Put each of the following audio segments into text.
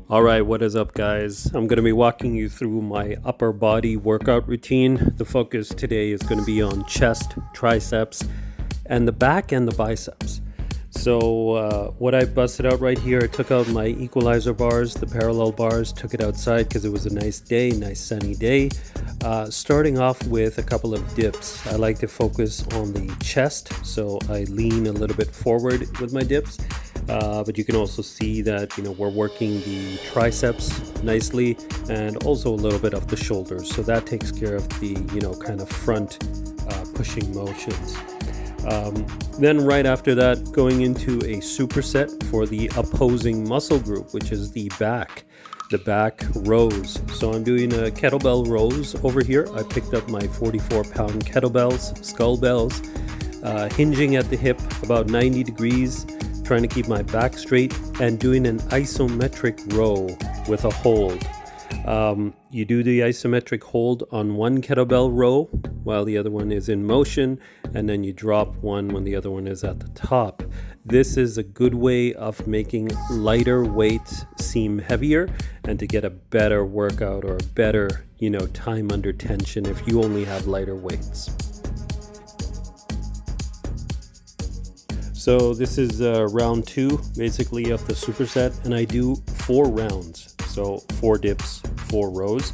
All right, what is up, guys? I'm going to be walking you through my upper body workout routine. The focus today is going to be on chest, triceps, and the back and the biceps. So what I busted out right here, I took out my equalizer bars, the parallel bars, took it outside because it was a nice day, nice sunny day. Starting off with a couple of dips. I like to focus on the chest, so I lean a little bit forward with my dips. But you can also see that, we're working the triceps nicely and also a little bit of the shoulders. So that takes care of the, kind of front pushing motions. Then right after that, going into a superset for the opposing muscle group, which is the back rows. So I'm doing a kettlebell rows over here. I picked up my 44-pound kettlebells, skull bells, hinging at the hip about 90 degrees, trying to keep my back straight, and doing an isometric row with a hold. You do the isometric hold on one kettlebell row while the other one is in motion, and then you drop one when the other one is at the top. This is a good way of making lighter weights seem heavier and to get a better workout or a better, time under tension if you only have lighter weights. So this is round 2 basically of the superset, and I do 4 rounds, so 4 dips, 4 rows.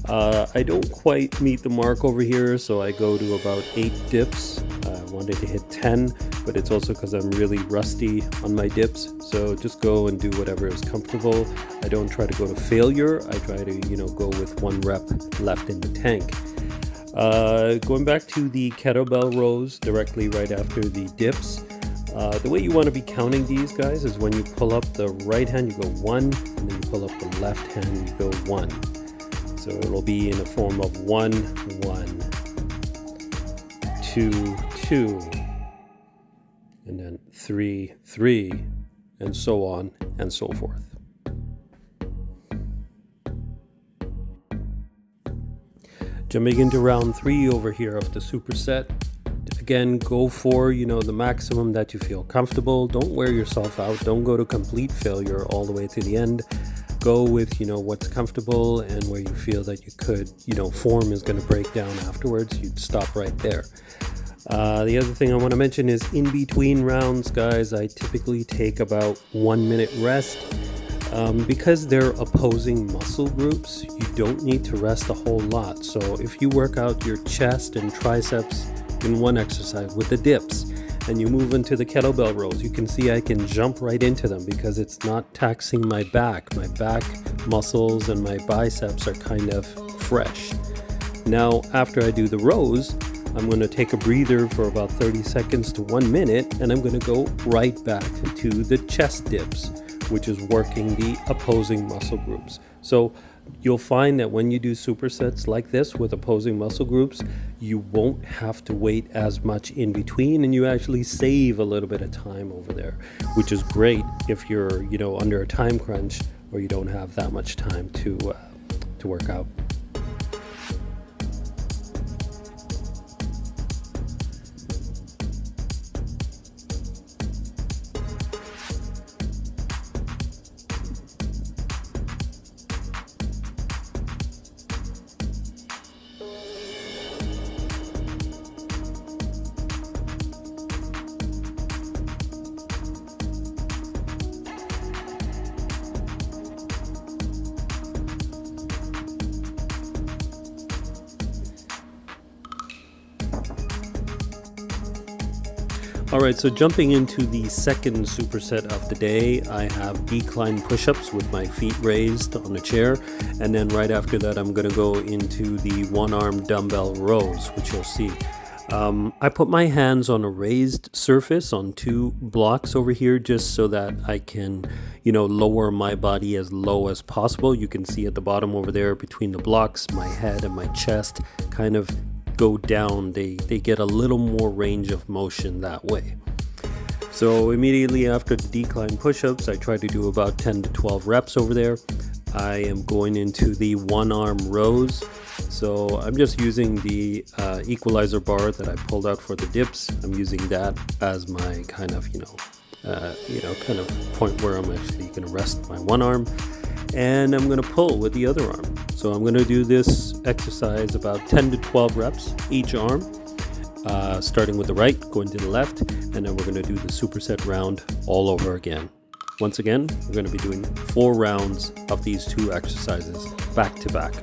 I don't quite meet the mark over here, so I go to about 8 dips. I wanted to hit 10, but it's also because I'm really rusty on my dips, so just go and do whatever is comfortable. I don't try to go to failure. I try to go with 1 rep left in the tank. Going back to the kettlebell rows directly right after the dips. The way you want to be counting these, guys, is when you pull up the right hand, you go 1, and then you pull up the left hand, you go 1. So it'll be in the form of 1, 1, 2, 2, and then 3, 3, and so on and so forth. Jumping into round 3 over here of the superset. Again, go for, the maximum that you feel comfortable. Don't wear yourself out. Don't go to complete failure all the way to the end. Go with, what's comfortable and where you feel that you could, form is going to break down afterwards. You'd stop right there. The other thing I want to mention is in between rounds, guys, I typically take about 1 minute rest. Because they're opposing muscle groups, you don't need to rest a whole lot. So if you work out your chest and triceps in one exercise with the dips and you move into the kettlebell rows, you can see I can jump right into them because it's not taxing my back. My back muscles and my biceps are kind of fresh. Now, after I do the rows, I'm going to take a breather for about 30 seconds to 1 minute, and I'm going to go right back to the chest dips, which is working the opposing muscle groups. So you'll find that when you do supersets like this with opposing muscle groups, you won't have to wait as much in between, and you actually save a little bit of time over there, which is great if you're, under a time crunch or you don't have that much time to work out. Alright, so jumping into the second superset of the day, I have decline push-ups with my feet raised on a chair, and then right after that I'm going to go into the one-arm dumbbell rows, which you'll see. I put my hands on a raised surface on 2 blocks over here just so that I can, lower my body as low as possible. You can see at the bottom over there between the blocks, my head and my chest kind of go down. They get a little more range of motion that way. So immediately after the decline push-ups, I try to do about 10 to 12 reps over there. I am going into the one-arm rows. So I'm just using the equalizer bar that I pulled out for the dips. I'm using that as my kind of, kind of point where I'm actually going to rest my one arm. and I'm going to pull with the other arm. So I'm going to do this exercise about 10 to 12 reps each arm, starting with the right, going to the left, and then we're going to do the superset round all over again. Once again, we're going to be doing 4 rounds of these 2 exercises back to back.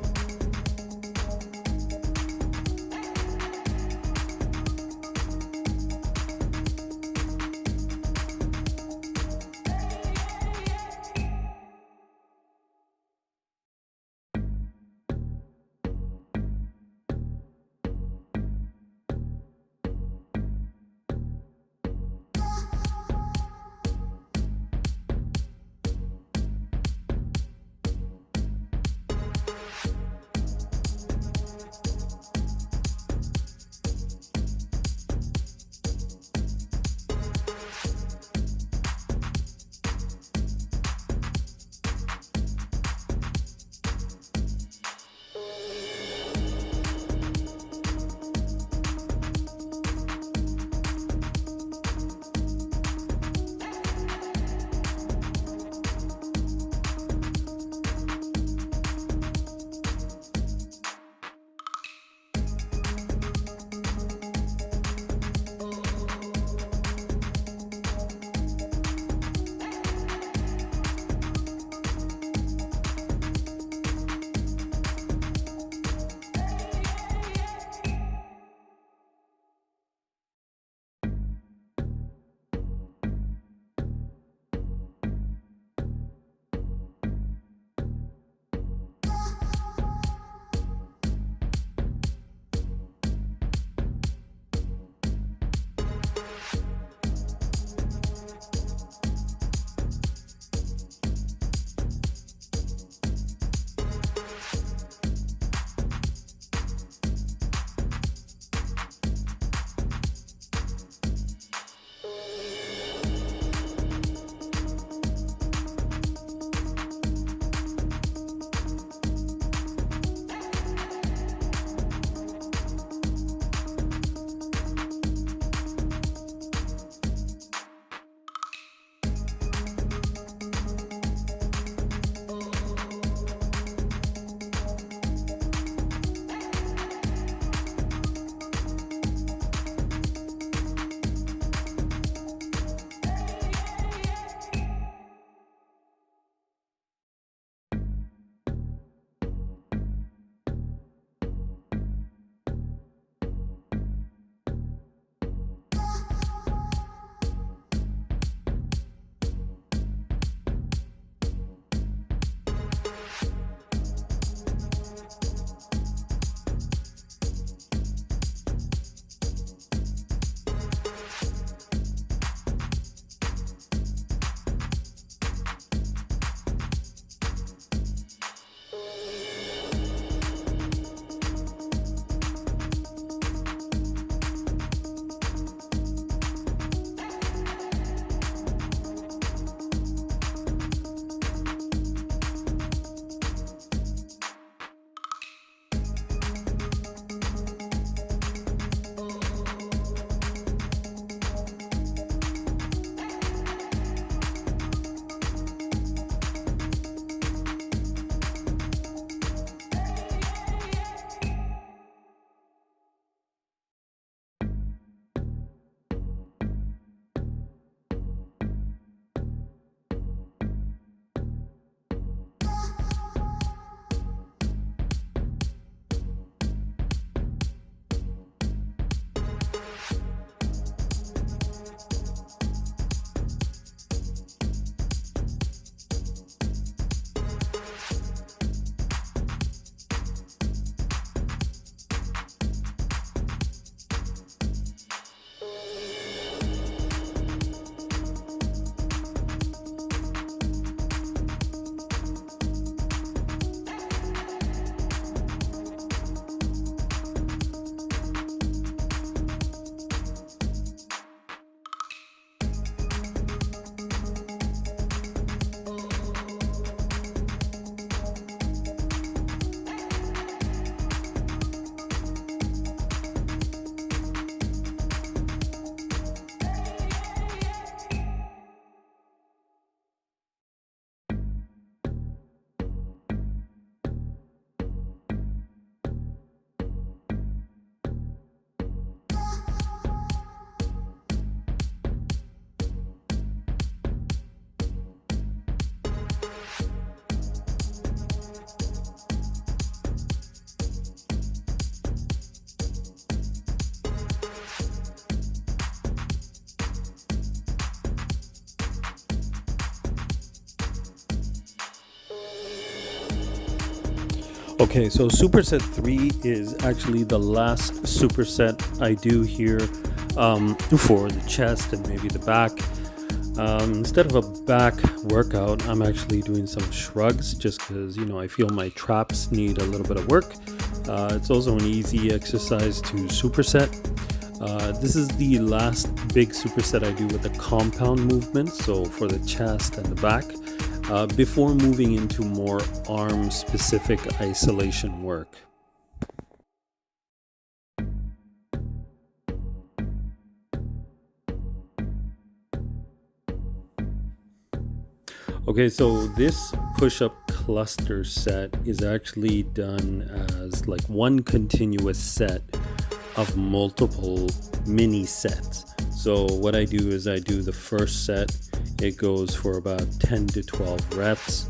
Okay, so Superset 3 is actually the last superset I do here for the chest and maybe the back. Instead of a back workout, I'm actually doing some shrugs just because, I feel my traps need a little bit of work. It's also an easy exercise to superset. This is the last big superset I do with the compound movement, so for the chest and the back, before moving into more arm-specific isolation work. Okay, so this push-up cluster set is actually done as like one continuous set of multiple mini sets. So what I do is I do the first set. It goes for about 10 to 12 reps.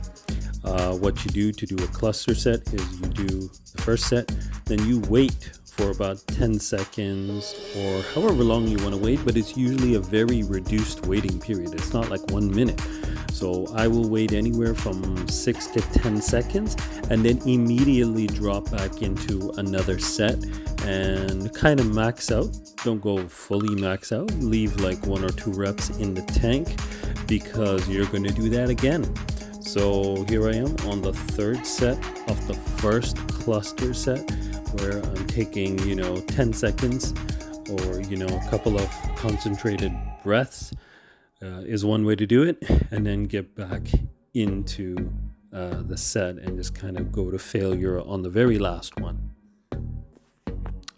What you do to do a cluster set is you do the first set, then you wait for about 10 seconds or however long you want to wait, but it's usually a very reduced waiting period. It's not like 1 minute. So I will wait anywhere from 6 to 10 seconds and then immediately drop back into another set and kind of max out. Don't go fully max out. Leave like 1 or 2 reps in the tank because you're going to do that again. So here I am on the third set of the first cluster set where I'm taking, 10 seconds or, a couple of concentrated breaths. Is one way to do it, and then get back into the set and just kind of go to failure on the very last one.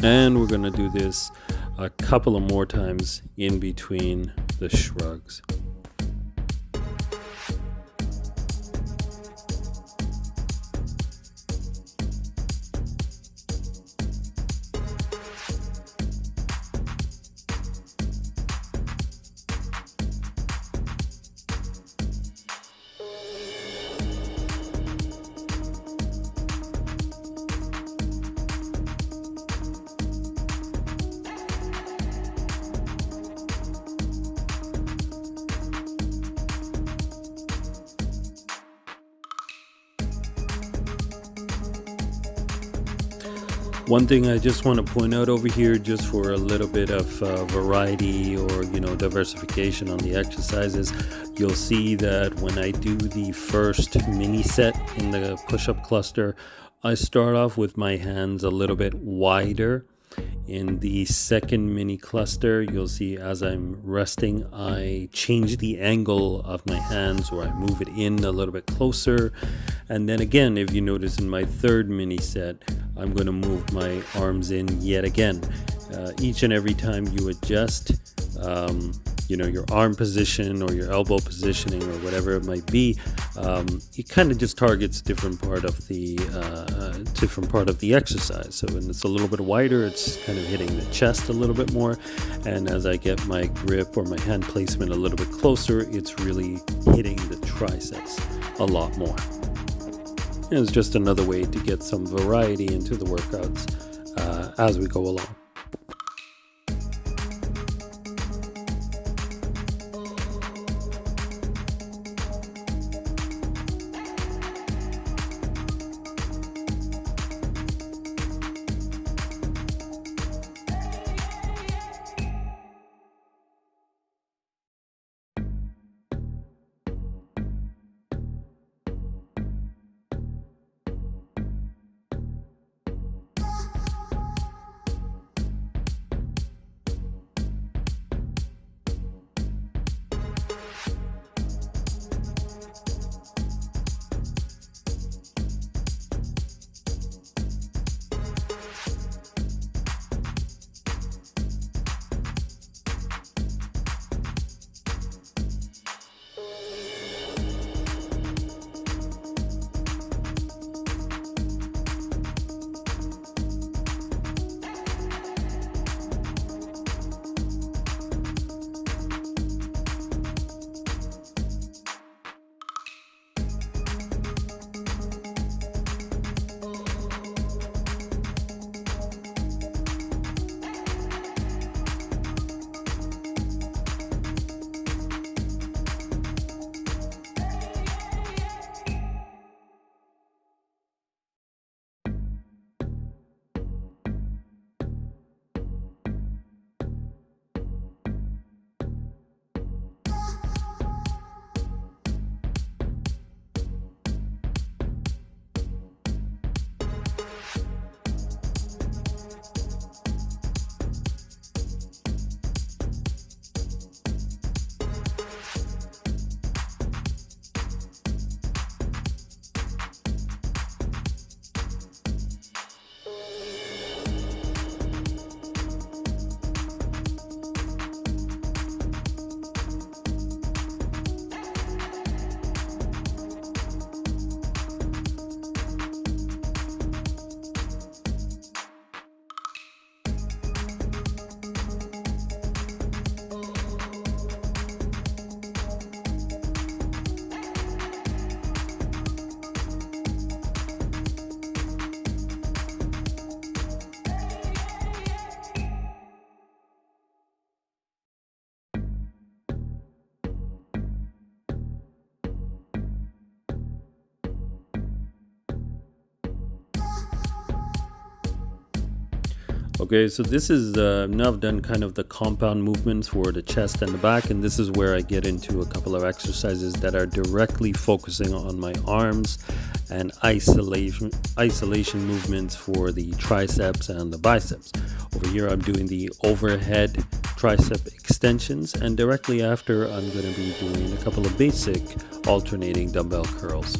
And we're going to do this a couple of more times in between the shrugs. One thing I just want to point out over here, just for a little bit of variety or diversification on the exercises, you'll see that when I do the first mini set in the push-up cluster, I start off with my hands a little bit wider. In the second mini cluster, you'll see as I'm resting, I change the angle of my hands, or I move it in a little bit closer. And then again, if you notice in my third mini set, I'm going to move my arms in yet again. Each and every time you adjust, your arm position or your elbow positioning or whatever it might be, it kind of just targets different part of the exercise. So when it's a little bit wider, it's kind of hitting the chest a little bit more, and as I get my grip or my hand placement a little bit closer, it's really hitting the triceps a lot more. And it's just another way to get some variety into the workouts as we go along. Okay, so this is, now I've done kind of the compound movements for the chest and the back, and this is where I get into a couple of exercises that are directly focusing on my arms and isolation movements for the triceps and the biceps. Over here I'm doing the overhead tricep extensions, and directly after I'm going to be doing a couple of basic alternating dumbbell curls.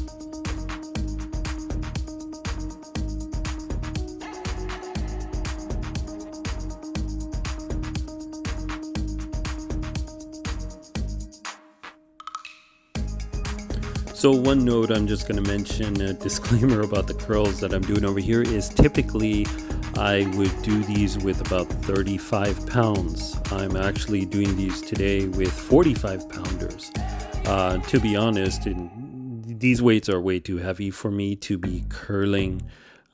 So one note I'm just going to mention, a disclaimer about the curls that I'm doing over here, is typically I would do these with about 35 pounds. I'm actually doing these today with 45 pounders. To be honest, these weights are way too heavy for me to be curling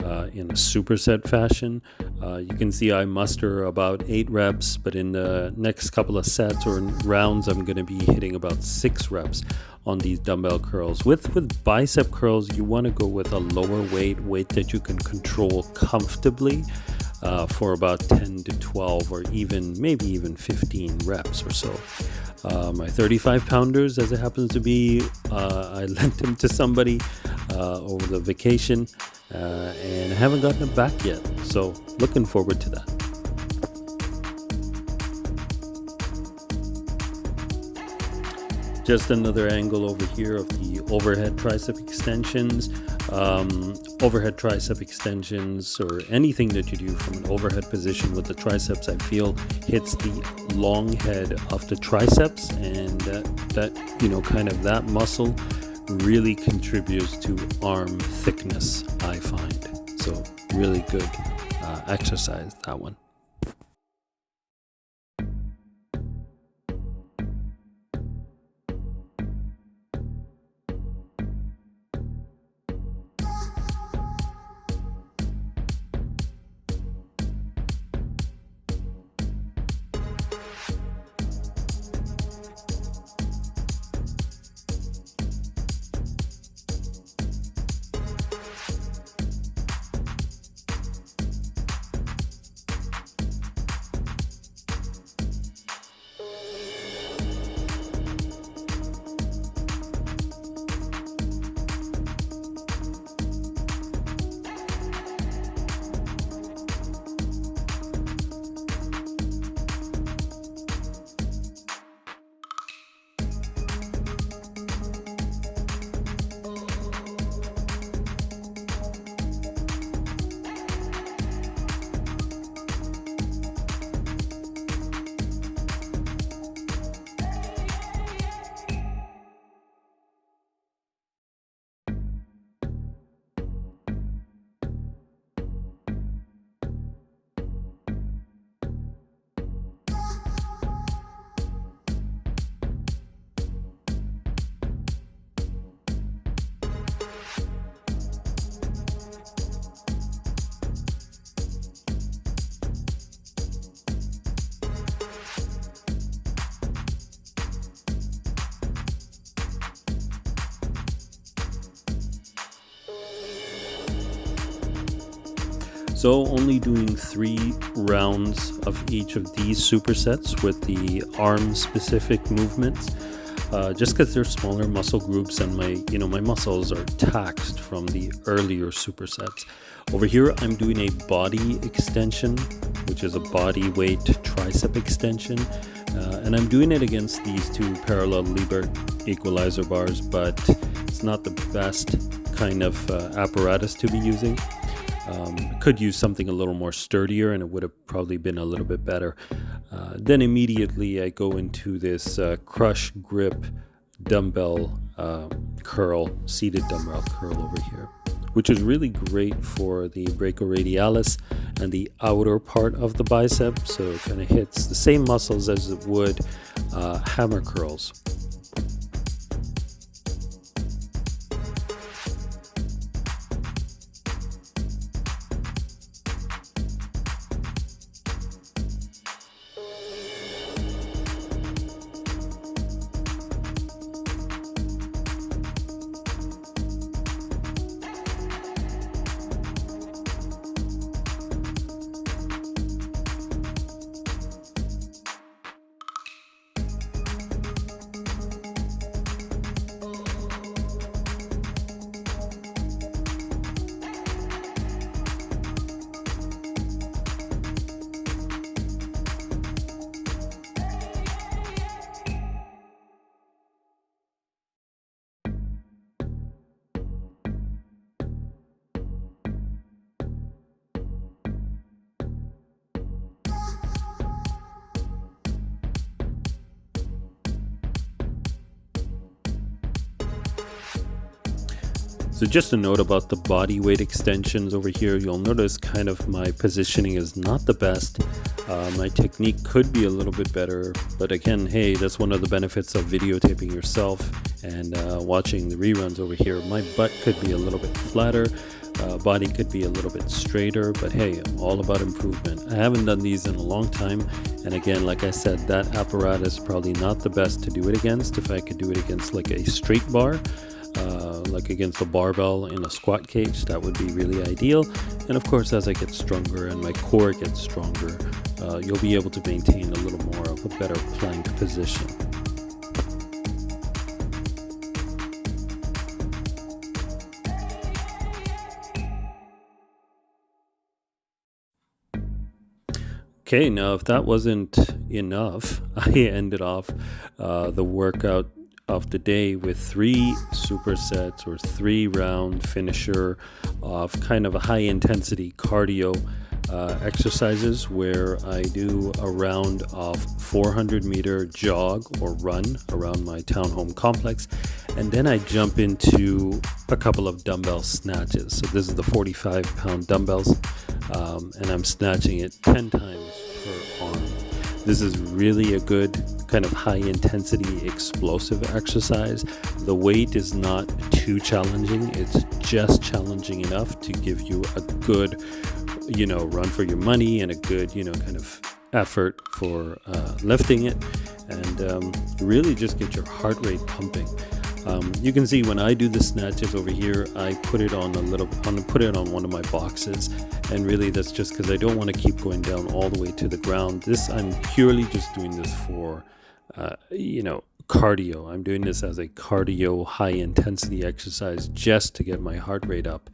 in a superset fashion. You can see I muster about 8 reps, but in the next couple of sets or rounds I'm going to be hitting about 6 reps on these dumbbell curls. With bicep curls, you want to go with a lower weight that you can control comfortably for about 10 to 12 or maybe even 15 reps or so. My 35 pounders, as it happens to be, I lent them to somebody over the vacation, and I haven't gotten them back yet, so looking forward to that. Just another angle over here of the overhead tricep extensions. Overhead tricep extensions, or anything that you do from an overhead position with the triceps, I feel hits the long head of the triceps, and that muscle really contributes to arm thickness, I find. So really good exercise, that one. So only doing 3 rounds of each of these supersets with the arm specific movements, just because they're smaller muscle groups and my muscles are taxed from the earlier supersets. Over here I'm doing a body extension, which is a body weight tricep extension, and I'm doing it against these 2 parallel Liebert equalizer bars, but it's not the best kind of apparatus to be using. Could use something a little more sturdier, and it would have probably been a little bit better. Then immediately I go into this crush grip dumbbell curl, seated dumbbell curl over here, which is really great for the brachioradialis and the outer part of the bicep. So it kind of hits the same muscles as it would hammer curls. So just a note about the body weight extensions over here. You'll notice kind of my positioning is not the best. My technique could be a little bit better, but again, hey, that's one of the benefits of videotaping yourself and watching the reruns over here. My butt could be a little bit flatter, body could be a little bit straighter, but hey, all about improvement. I haven't done these in a long time, and again, like I said, that apparatus is probably not the best to do it against. If I could do it against like a straight bar, like against a barbell in a squat cage, that would be really ideal. And of course, as I get stronger and my core gets stronger, you'll be able to maintain a little more of a better plank position. Okay, now if that wasn't enough, I ended off the workout of the day with 3 supersets or 3-round finisher of kind of a high intensity cardio exercises, where I do a round of 400-meter jog or run around my townhome complex, and then I jump into a couple of dumbbell snatches. So this is the 45-pound dumbbells, and I'm snatching it 10 times per arm. This is really a good kind of high intensity explosive exercise. The weight is not too challenging. It's just challenging enough to give you a good, run for your money and a good, kind of effort for lifting it, and really just get your heart rate pumping. You can see when I do the snatches over here, I put it on on one of my boxes, and really that's just because I don't want to keep going down all the way to the ground. I'm purely just doing this for cardio. I'm doing this as a cardio high intensity exercise just to get my heart rate up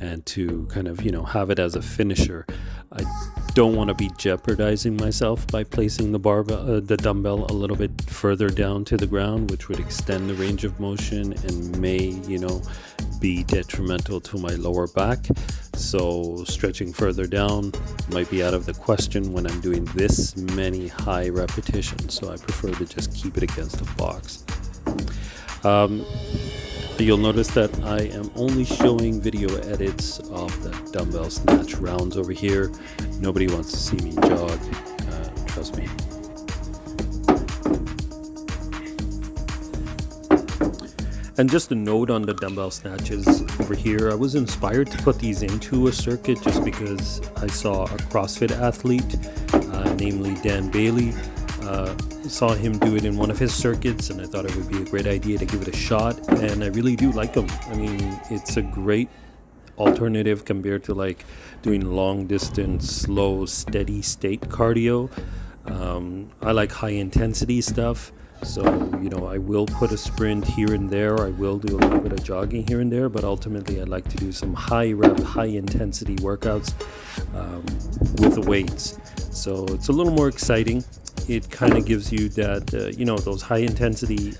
and to kind of have it as a finisher. I don't want to be jeopardizing myself by placing the dumbbell a little bit further down to the ground, which would extend the range of motion and may be detrimental to my lower back. So stretching further down might be out of the question when I'm doing this many high repetitions. So I prefer to just keep it against the box. You'll notice that I am only showing video edits of the dumbbell snatch rounds over here. Nobody wants to see me jog, trust me. And just a note on the dumbbell snatches over here, I was inspired to put these into a circuit just because I saw a CrossFit athlete, namely Dan Bailey. Saw him do it in one of his circuits, and I thought it would be a great idea to give it a shot, and I really do like them. I mean, it's a great alternative compared to like doing long distance, slow, steady state cardio. I like high intensity stuff. So, I will put a sprint here and there. I will do a little bit of jogging here and there, but ultimately I like to do some high rep, high intensity workouts with the weights. So it's a little more exciting. It kind of gives you that, those high intensity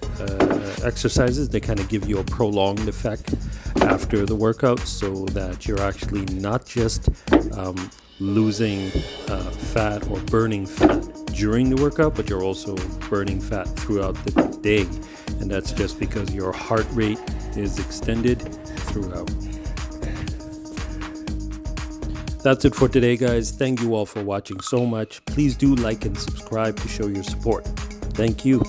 exercises, they kind of give you a prolonged effect after the workout, so that you're actually not just losing fat or burning fat during the workout, but you're also burning fat throughout the day, and that's just because your heart rate is extended throughout. That's it for today, guys. Thank you all for watching so much. Please do like and subscribe to show your support. Thank you.